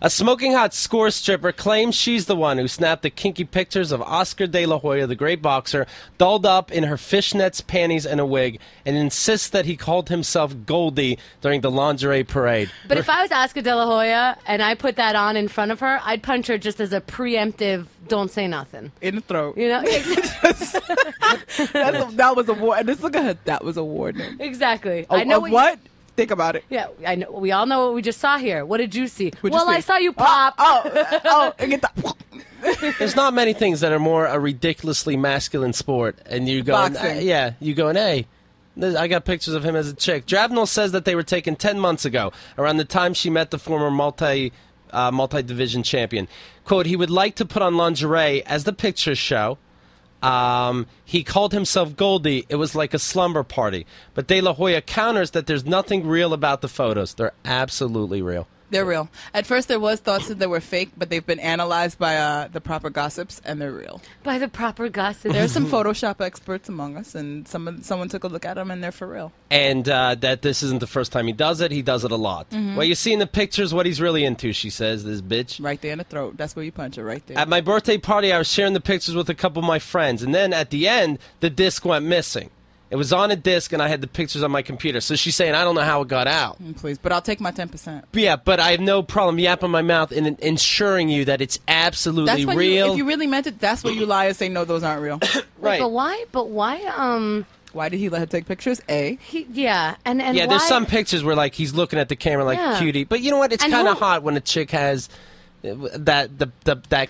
A smoking hot score stripper claims she's the one who snapped the kinky pictures of Oscar De La Hoya, the great boxer, dolled up in her fishnets, panties, and a wig, and insists that he called himself Goldie during the lingerie parade. But if I was Oscar De La Hoya and I put that on in front of her, I'd punch her just as a preemptive don't say nothing. In the throat. You know? That was a war. Just look at her. That was a warning. Exactly. Oh, I know what? Think about it. Yeah, I know. We all know what we just saw here. What did you see? What'd you see? I saw you pop. And get the. There's not many things that are more a ridiculously masculine sport, and you go, you going, hey. I got pictures of him as a chick. Drabnell says that they were taken 10 months ago, around the time she met the former multi-division champion. Quote, he would like to put on lingerie, as the pictures show. He called himself Goldie. It was like a slumber party. But De La Hoya counters that there's nothing real about the photos. They're absolutely real. They're real. At first, there was thoughts that they were fake, but they've been analyzed by the proper gossips, and they're real. By the proper gossip. There's some Photoshop experts among us, and someone took a look at them, and they're for real. And that this isn't the first time he does it. He does it a lot. Well, you see in the pictures what he's really into, she says, this bitch. Right there in the throat. That's where you punch her, right there. At my birthday party, I was sharing the pictures with a couple of my friends, and then at the end, the disc went missing. It was on a disc, and I had the pictures on my computer. So she's saying, I don't know how it got out. Please, but I'll take my 10%. Yeah, but I have no problem yapping my mouth and ensuring you that it's absolutely real. If you really meant it, that's when you lie and say, no, those aren't real. Right. But why? Why did he let her take pictures? And yeah, why? there's some pictures where like he's looking at the camera like cutie. But you know what? It's kind of hot when a chick has that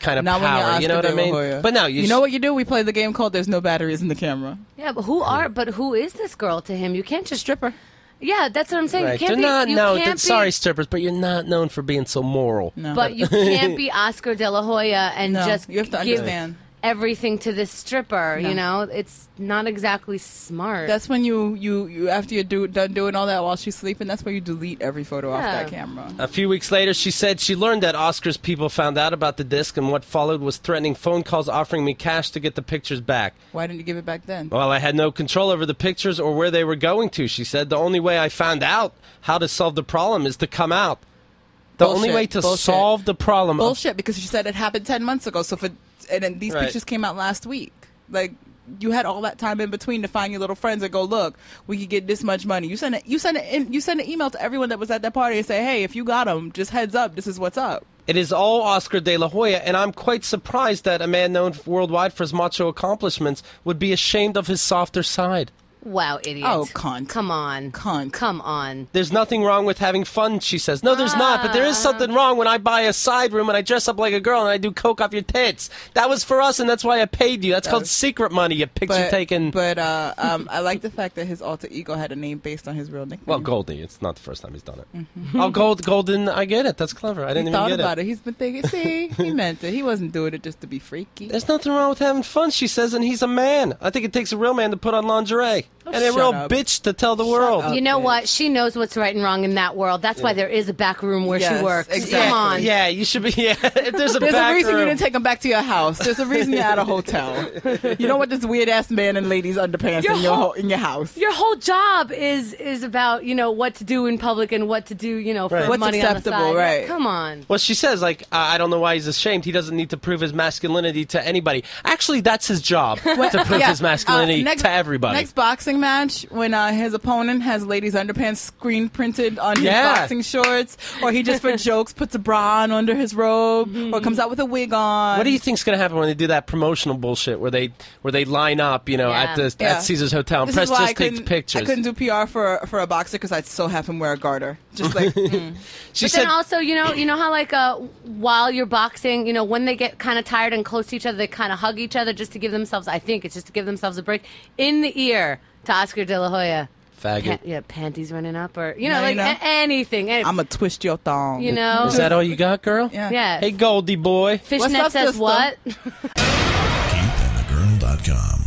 kind of Not when you're power. You know what I mean? Hoya. But no, you know what you do? We play the game called "There's no batteries in the camera." Yeah, but who is this girl to him? You can't just Stripper. Yeah, that's what I'm saying. Right. You can't be, sorry, strippers, but you're not known for being so moral. No. But you can't be Oscar De La Hoya and just you have to give understand everything to this stripper. No. You know, it's not exactly smart. That's when you after you're done doing all that while she's sleeping, that's where you delete every photo off that camera. A few weeks later, she said she learned that Oscar's people found out about the disc, and what followed was threatening phone calls offering me cash to get the pictures back. Why didn't you give it back then? Well, I had no control over the pictures or where they were going to, she said. The only way I found out how to solve the problem is to come out. The only way to solve the problem. Bullshit, because she said it happened 10 months ago. And then these pictures came out last week. Like, you had all that time in between to find your little friends and go, look, we could get this much money. You send an email to everyone that was at that party and say, hey, if you got them, just heads up, this is what's up. It is all Oscar De La Hoya, and I'm quite surprised that a man known worldwide for his macho accomplishments would be ashamed of his softer side. Wow, idiot. Oh, cunt. Come on. Cunt. Come on. There's nothing wrong with having fun, she says. No, there's not, but there is something wrong when I buy a side room and I dress up like a girl and I do coke off your tits. That was for us, and that's why I paid you. That's called secret money, you picture-taking... But I like the fact that his alter ego had a name based on his real nickname. Well, Goldie. It's not the first time he's done it. Oh, Golden, I get it. That's clever. I didn't even get it. He thought about it. He's been thinking, see, he meant it. He wasn't doing it just to be freaky. There's nothing wrong with having fun, she says, and he's a man. I think it takes a real man to put on lingerie. And a real bitch to tell the world. You know what? She knows what's right and wrong in that world. That's why there is a back room where she works. Exactly. Come on. Yeah, you should be. Yeah, if there's a a reason room. you didn't take him back to your house. There's a reason you're at a hotel. You don't want this weird ass man in ladies' underpants in your house. Your whole job is about what to do in public and what to do for What's money acceptable, on the side. right? Come on. Well, she says I don't know why he's ashamed. He doesn't need to prove his masculinity to anybody. Actually, that's his job to prove his masculinity to everybody. Next boxing match when his opponent has ladies' underpants screen printed on his boxing shorts, or he just for jokes puts a bra on under his robe, or comes out with a wig on. What do you think's going to happen when they do that promotional bullshit where they line up, at Caesar's Hotel and press just takes pictures? I couldn't do PR for a boxer because I'd still have him wear a garter. Just like. But then also, you know how while you're boxing, when they get kind of tired and close to each other, they kind of hug each other just to give themselves. I think it's just to give themselves a break in the ear to Oscar De La Hoya. Faggot. Panties running up, or anything. I'm gonna twist your thong. Is that all you got, girl? Yeah. Hey, Goldie boy. Fishnet says what? KeithAndTheGirl.com